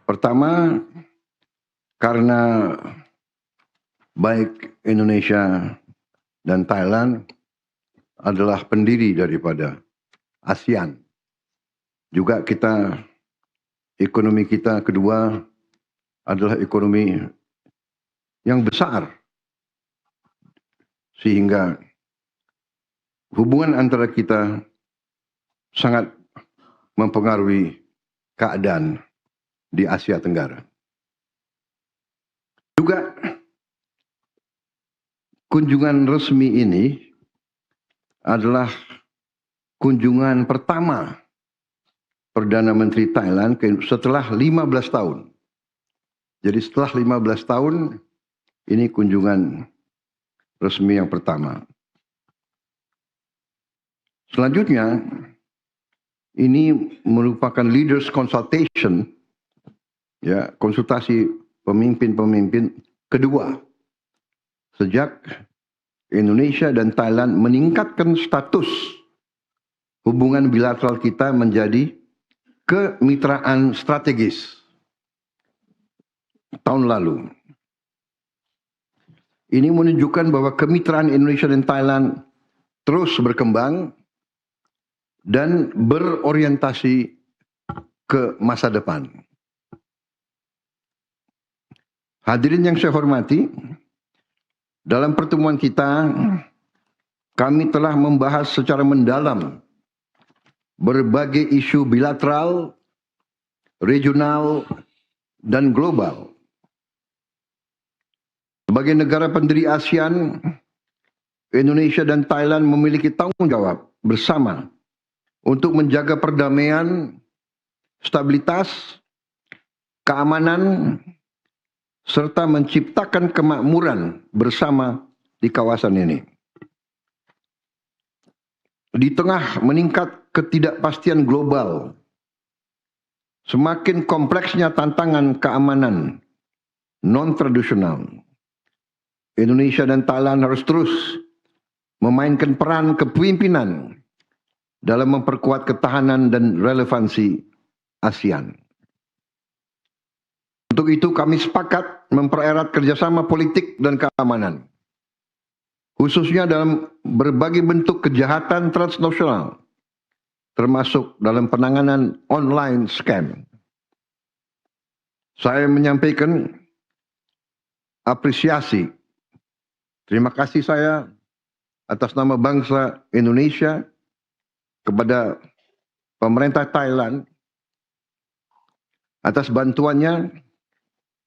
Pertama, karena baik Indonesia dan Thailand adalah pendiri daripada ASEAN. Juga ekonomi kita kedua adalah ekonomi yang besar, sehingga hubungan antara kita sangat mempengaruhi keadaan di Asia Tenggara. Juga kunjungan resmi ini adalah kunjungan pertama Perdana Menteri Thailand setelah 15 tahun. Jadi setelah 15 tahun ini kunjungan resmi yang pertama. Selanjutnya, ini merupakan leaders consultation, ya, konsultasi pemimpin-pemimpin kedua sejak Indonesia dan Thailand meningkatkan status hubungan bilateral kita menjadi kemitraan strategis tahun lalu. Ini menunjukkan bahwa kemitraan Indonesia dan Thailand terus berkembang dan berorientasi ke masa depan. Hadirin yang saya hormati, dalam pertemuan kita, kami telah membahas secara mendalam berbagai isu bilateral, regional, dan global. Sebagai negara pendiri ASEAN, Indonesia dan Thailand memiliki tanggung jawab bersama untuk menjaga perdamaian, stabilitas, keamanan, serta menciptakan kemakmuran bersama di kawasan ini. Di tengah meningkat ketidakpastian global, semakin kompleksnya tantangan keamanan non-tradisional, Indonesia dan Thailand harus terus memainkan peran kepemimpinan dalam memperkuat ketahanan dan relevansi ASEAN. Untuk itu kami sepakat mempererat kerjasama politik dan keamanan, khususnya dalam berbagai bentuk kejahatan transnasional, termasuk dalam penanganan online scam. Saya menyampaikan apresiasi, terima kasih saya atas nama bangsa Indonesia kepada pemerintah Thailand atas bantuannya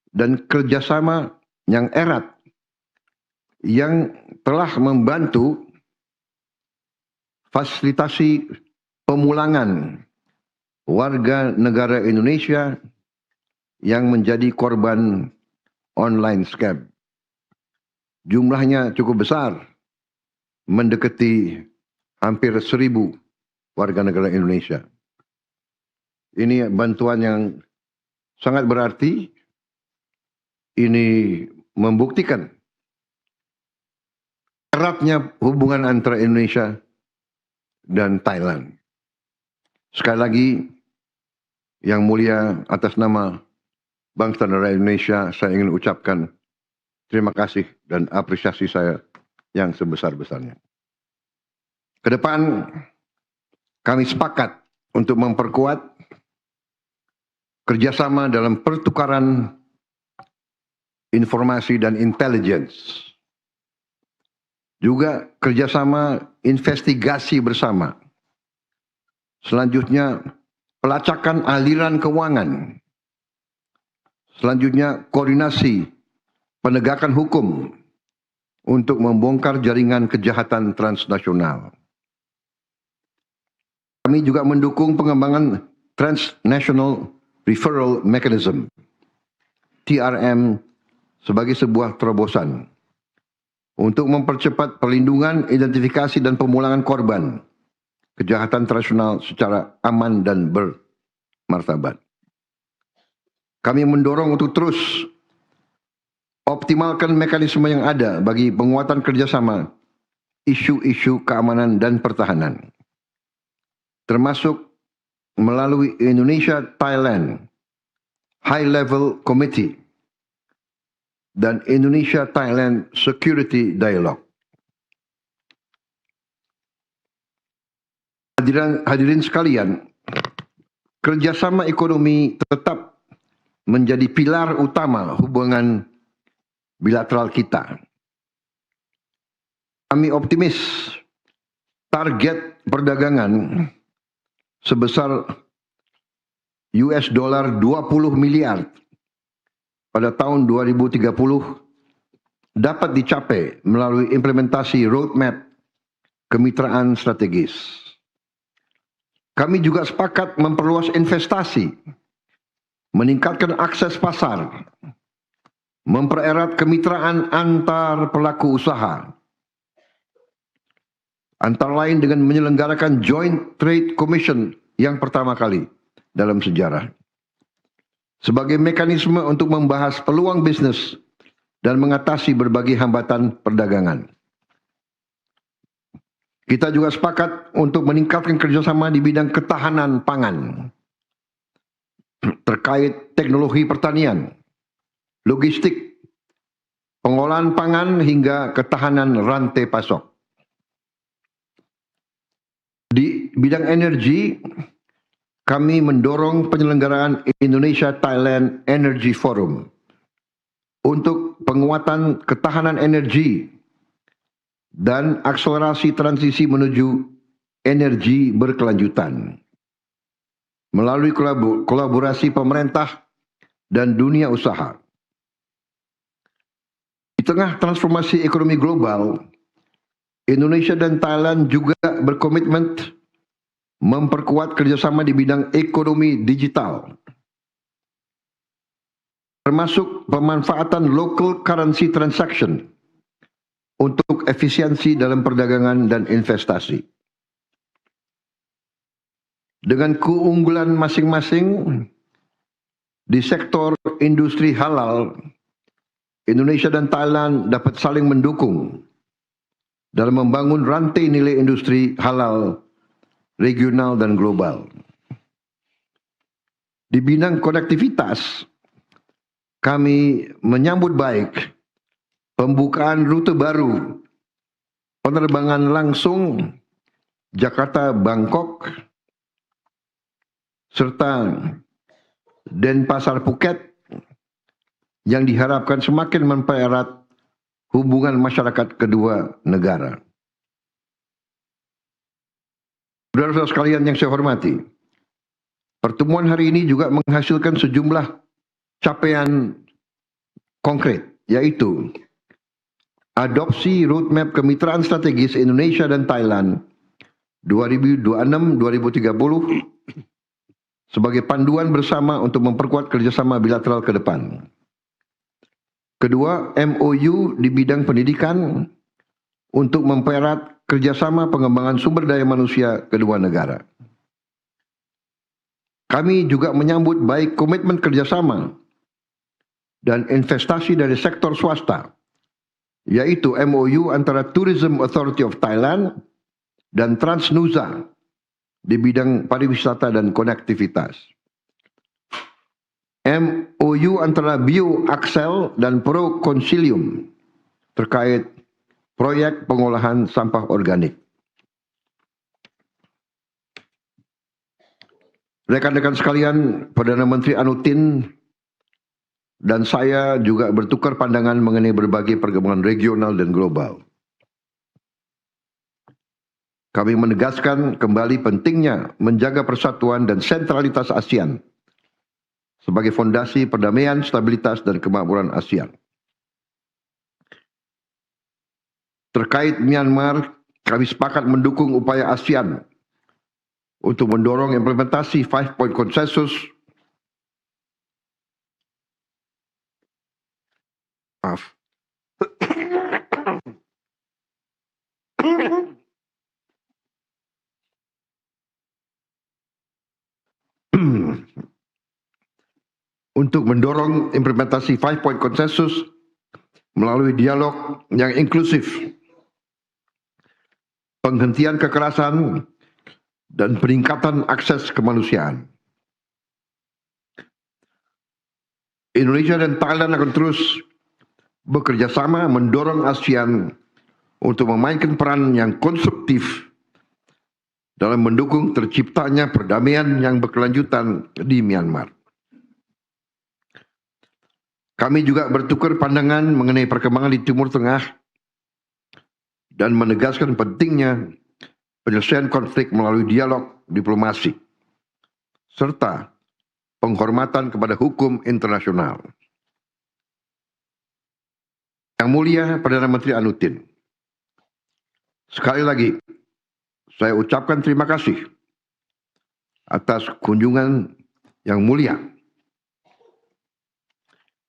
dan kerjasama yang erat yang telah membantu fasilitasi pemulangan warga negara Indonesia yang menjadi korban online scam. Jumlahnya cukup besar, mendekati hampir 1.000 warga negara Indonesia. Ini bantuan yang sangat berarti. Ini membuktikan eratnya hubungan antara Indonesia dan Thailand. Sekali lagi, Yang Mulia, atas nama bangsa dan rakyat Indonesia, saya ingin ucapkan terima kasih dan apresiasi saya yang sebesar-besarnya. Ke depan, kami sepakat untuk memperkuat kerjasama dalam pertukaran informasi dan intelligence. Juga kerjasama investigasi bersama. Selanjutnya, pelacakan aliran keuangan. Selanjutnya, koordinasi penegakan hukum untuk membongkar jaringan kejahatan transnasional. Kami juga mendukung pengembangan Transnational Referral Mechanism, TRM, sebagai sebuah terobosan untuk mempercepat perlindungan, identifikasi, dan pemulangan korban kejahatan transnasional secara aman dan bermartabat. Kami mendorong untuk terus optimalkan mekanisme yang ada bagi penguatan kerjasama isu-isu keamanan dan pertahanan, termasuk melalui Indonesia-Thailand High Level Committee dan Indonesia-Thailand Security Dialogue. Hadirin sekalian, kerjasama ekonomi tetap menjadi pilar utama hubungan bilateral kita. Kami optimis target perdagangan sebesar US dollar 20 miliar pada tahun 2030 dapat dicapai melalui implementasi roadmap kemitraan strategis. Kami juga sepakat memperluas investasi, meningkatkan akses pasar, mempererat kemitraan antar pelaku usaha, antara lain dengan menyelenggarakan Joint Trade Commission yang pertama kali dalam sejarah, sebagai mekanisme untuk membahas peluang bisnis dan mengatasi berbagai hambatan perdagangan. Kita juga sepakat untuk meningkatkan kerjasama di bidang ketahanan pangan, terkait teknologi pertanian, logistik, pengolahan pangan hingga ketahanan rantai pasok. Di bidang energi, kami mendorong penyelenggaraan Indonesia-Thailand Energy Forum untuk penguatan ketahanan energi dan akselerasi transisi menuju energi berkelanjutan melalui kolaborasi pemerintah dan dunia usaha. Di tengah transformasi ekonomi global, Indonesia dan Thailand juga berkomitmen memperkuat kerjasama di bidang ekonomi digital, termasuk pemanfaatan local currency transaction untuk efisiensi dalam perdagangan dan investasi. Dengan keunggulan masing-masing di sektor industri halal, Indonesia dan Thailand dapat saling mendukung dalam membangun rantai nilai industri halal regional dan global. Di bidang konektivitas, kami menyambut baik pembukaan rute baru penerbangan langsung Jakarta-Bangkok serta Denpasar Phuket yang diharapkan semakin mempererat hubungan masyarakat kedua negara. Saudara-saudara sekalian yang saya hormati, pertemuan hari ini juga menghasilkan sejumlah capaian konkret, yaitu adopsi roadmap kemitraan strategis Indonesia dan Thailand 2026-2030 sebagai panduan bersama untuk memperkuat kerjasama bilateral ke depan. Kedua, MOU di bidang pendidikan untuk mempererat kerjasama pengembangan sumber daya manusia kedua negara. Kami juga menyambut baik komitmen kerjasama dan investasi dari sektor swasta, yaitu MOU antara Tourism Authority of Thailand dan Transnusa di bidang pariwisata dan konektivitas. MOU antara BioAxel dan Pro Consilium terkait proyek pengolahan sampah organik. Rekan-rekan sekalian, Perdana Menteri Anutin dan saya juga bertukar pandangan mengenai berbagai perkembangan regional dan global. Kami menegaskan kembali pentingnya menjaga persatuan dan sentralitas ASEAN sebagai fondasi perdamaian, stabilitas, dan kemakmuran ASEAN. Terkait Myanmar, kami sepakat mendukung upaya ASEAN untuk mendorong implementasi 5-point konsensus untuk mendorong implementasi 5-point konsensus melalui dialog yang inklusif, penghentian kekerasan, dan peningkatan akses kemanusiaan. Indonesia dan Thailand akan terus bekerja sama mendorong ASEAN untuk memainkan peran yang konstruktif dalam mendukung terciptanya perdamaian yang berkelanjutan di Myanmar. Kami juga bertukar pandangan mengenai perkembangan di Timur Tengah dan menegaskan pentingnya penyelesaian konflik melalui dialog diplomasi serta penghormatan kepada hukum internasional. Yang Mulia Perdana Menteri Anutin, sekali lagi saya ucapkan terima kasih atas kunjungan yang mulia,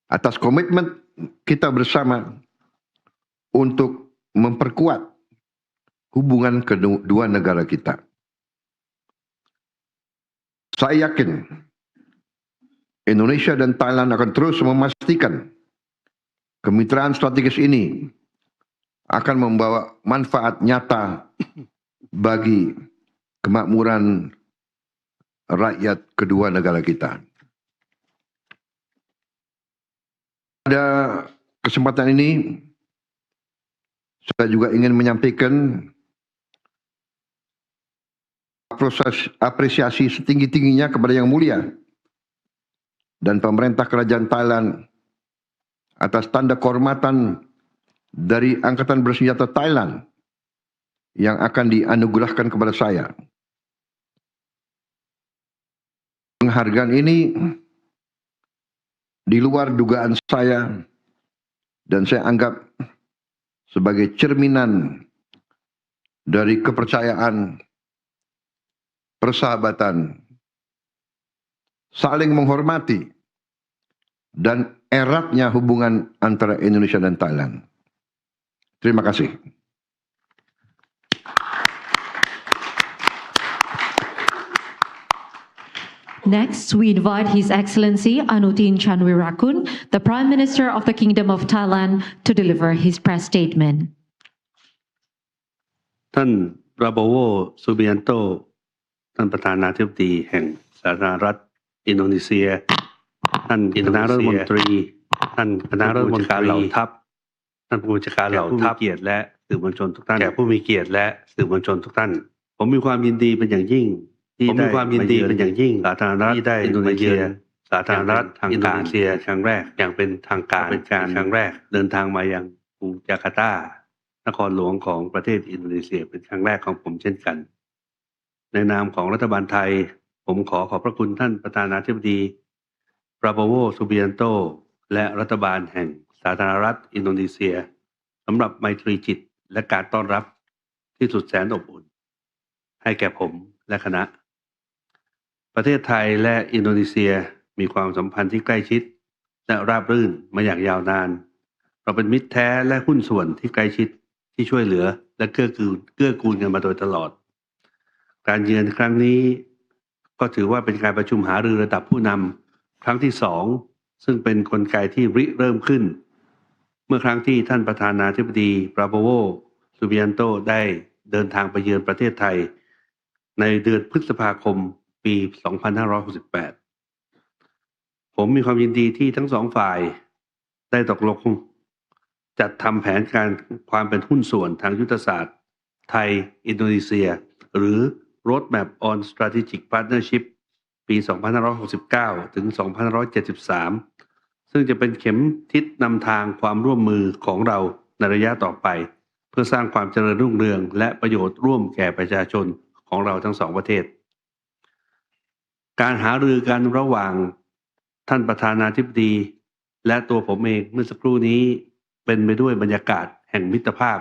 atas komitmen kita bersama untuk memperkuat hubungan kedua negara kita. Saya yakin Indonesia dan Thailand akan terus memastikan kemitraan strategis ini akan membawa manfaat nyata bagi kemakmuran rakyat kedua negara kita. Pada kesempatan ini, saya juga ingin menyampaikan proses apresiasi setinggi-tingginya kepada Yang Mulia dan pemerintah kerajaan Thailand atas tanda kehormatan dari Angkatan Bersenjata Thailand yang akan dianugerahkan kepada saya. Penghargaan ini di luar dugaan saya dan saya anggap sebagai cerminan dari kepercayaan, persahabatan, saling menghormati, dan eratnya hubungan antara Indonesia dan Thailand. Terima kasih. Next, we invite His Excellency Anutin Chanvirakul, the Prime Minister of the Kingdom of Thailand, to deliver his press statement. ท่านราโบโว ซูบิยันโต ท่านประธานาธิบดีแห่งสาธารณรัฐอินโดนีเซีย ท่านคณะรัฐมนตรี ท่านคณะรัฐมนตรีเหล่าทัพ ท่านผู้บัญชาการเหล่าทัพเกียรติและสื่อมวลชนทุกท่านแขกผู้มีเกียรติและสื่อมวลชนทุกท่าน ผมมีความยินดีเป็นอย่างยิ่งที่ได้มาเยือนสาธารณรัฐอินโดนีเซียสาธารณรัฐอินโดนีเซียครั้งแรกอย่างเป็นทางการครั้งแรกเดินทางมายังกรุงจาการ์ตานครหลวงของประเทศอินโดนีเซียเป็นครั้งแรกของผมเช่นกันในนามของรัฐบาลไทยผมขอบพระคุณท่านประธานาธิบดีปราโบโว ซูบิยันโตและรัฐบาลแห่งสาธารณรัฐอินโดนีเซียสำหรับไมตรีจิตและการต้อนรับที่สุดแสนอบอุ่นให้แก่ผมและคณะประเทศไทยและอินโดนีเซียมีความสัมพันธ์ที่ใกล้ชิดและราบรื่นมาอย่างยาวนานเราเป็นมิตรแท้และหุ้นส่วนที่ใกล้ชิดที่ช่วยเหลือและเกื้อกูลกันมาโดยตลอดการเยือนครั้งนี้ก็ถือว่าเป็นการประชุมหารือระดับผู้นำครั้งที่2ซึ่งเป็นกลไกที่ริเริ่มขึ้นเมื่อครั้งที่ท่านประธานาธิบดีปราโบโว ซูบิยันโตได้เดินทางไปเยือนประเทศไทยในเดือนพฤษภาคมปี 2568 ผมมีความยินดีที่ทั้งสองฝ่ายได้ตกลงจัดทำแผนการความเป็นหุ้นส่วนทางยุทธศาสตร์ไทยอินโดนีเซียหรือ Roadmap on Strategic Partnership ปี 2569 ถึง 2573 ซึ่งจะเป็นเข็มทิศนำทางความร่วมมือของเราในระยะต่อไปเพื่อสร้างความเจริญรุ่งเรืองและประโยชน์ร่วมแก่ประชาชนของเราทั้งสองประเทศการหารือกันระหว่างท่านประธานาธิบดีและตัวผมเองเมื่อสักครู่นี้เป็นไปด้วยบรรยากาศแห่งมิตรภาพ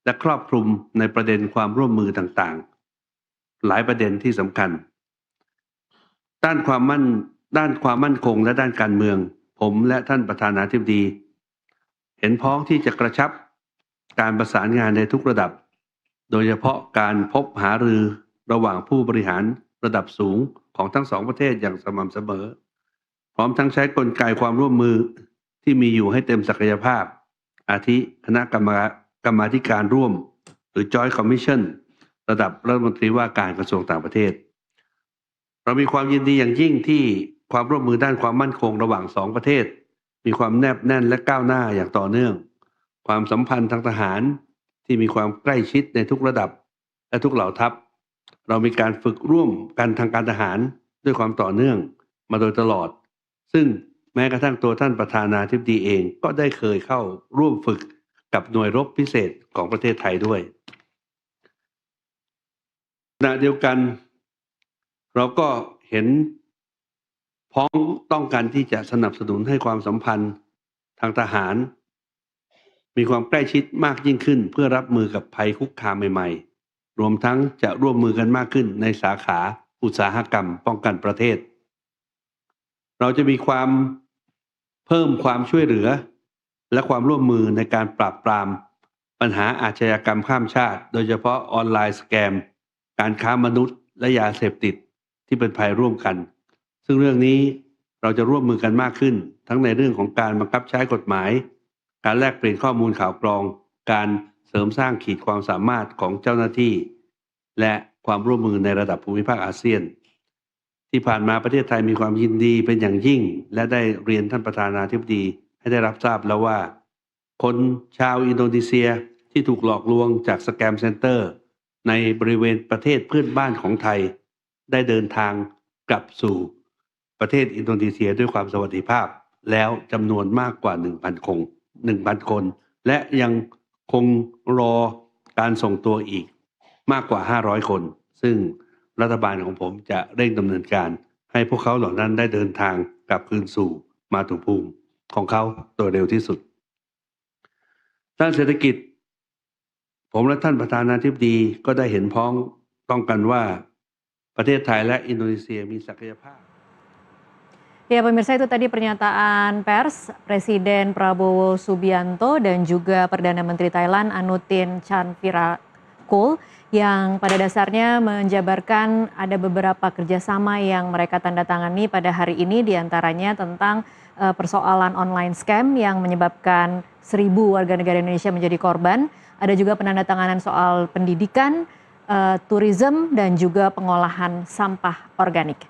และครอบคลุมในประเด็นความร่วมมือต่างๆหลายประเด็นที่สำคัญด้านความมั่นคงและด้านการเมืองผมและท่านประธานาธิบดีเห็นพ้องที่จะกระชับการประสานงานในทุกระดับโดยเฉพาะการพบหารือระหว่างผู้บริหารระดับสูงของทั้งสองประเทศอย่างสม่ำเสมอพร้อมทั้งใช้กลไกความร่วมมือที่มีอยู่ให้เต็มศักยภาพอาทิคณะกรรมาธิการร่วมหรือ Joint Commission ระดับรัฐมนตรีว่าการกระทรวงต่างประเทศเรามีความยินดีอย่างยิ่งที่ ความร่วมมือด้านความมั่นคงระหว่างสองประเทศ มีความแนบแน่นและก้าวหน้าอย่างต่อเนื่อง ความสัมพันธ์ทางทหารที่มีความใกล้ชิดในทุกระดับและทุกเหล่าทัพ เรามีการฝึกร่วมกันทางการทหารด้วยความต่อเนื่องมาโดยตลอด ซึ่งแม้กระทั่งตัวท่านประธานาธิบดีเองก็ได้เคยเข้าร่วมฝึกกับหน่วยรบพิเศษของประเทศไทยด้วยขณะเดียวกันเราก็เห็นพ้องต้องการที่จะสนับสนุนให้ความสัมพันธ์ทางทหารมีความใกล้ชิดมากยิ่งขึ้นเพื่อรับมือกับภัยคุกคามใหม่ๆรวมทั้งจะร่วมมือกันมากขึ้นในสาขาอุตสาหกรรมป้องกันประเทศเราจะมีความเพิ่มความช่วยเหลือและความร่วมมือในการปราบปรามปัญหาอาชญากรรมข้ามชาติโดยเฉพาะออนไลน์สแกมการค้ามนุษย์และยาเสพติดที่เป็นภัยร่วมกันซึ่งเรื่องนี้เราจะร่วมมือกันมากขึ้นทั้งในเรื่องของการบังคับใช้กฎหมายการแลกเปลี่ยนข้อมูลข่าวกรองการเสริมสร้างขีดความสามารถของเจ้าหน้าที่และความร่วมมือในระดับภูมิภาคอาเซียนที่ผ่านมาประเทศไทยมีความยินดีเป็นอย่างยิ่งและได้เรียนท่านประธานาธิบดีให้ได้รับทราบแล้วว่าคนชาวอินโดนีเซียที่ถูกหลอกลวงจากสแกมเซ็นเตอร์ในบริเวณประเทศเพื่อนบ้านของไทยได้เดินทางกลับสู่ประเทศอินโดนีเซียด้วยความสวัสดิภาพแล้วจำนวนมากกว่า 1,000 คน และยังคงรอการส่งตัวอีกมากกว่า500 คนซึ่งรัฐบาลของผมจะเร่งดำเนินการให้พวกเขาเหล่านั้นได้เดินทางกลับคืนสู่มาตุภูมิของเขาโดยเร็วที่สุดด้านเศรษฐกิจผมและท่านประธานาธิบดีก็ได้เห็นพ้องต้องกันว่าประเทศไทยและอินโดนีเซียมีศักยภาพ Ya pemirsa, itu tadi pernyataan pers Presiden Prabowo Subianto dan juga Perdana Menteri Thailand Anutin Chanvirakul yang pada dasarnya menjabarkan ada beberapa kerjasama yang mereka tanda tangani pada hari ini, diantaranya tentang persoalan online scam yang menyebabkan 1.000 warga negara Indonesia menjadi korban. Ada juga penandatanganan soal pendidikan, tourism dan juga pengolahan sampah organik.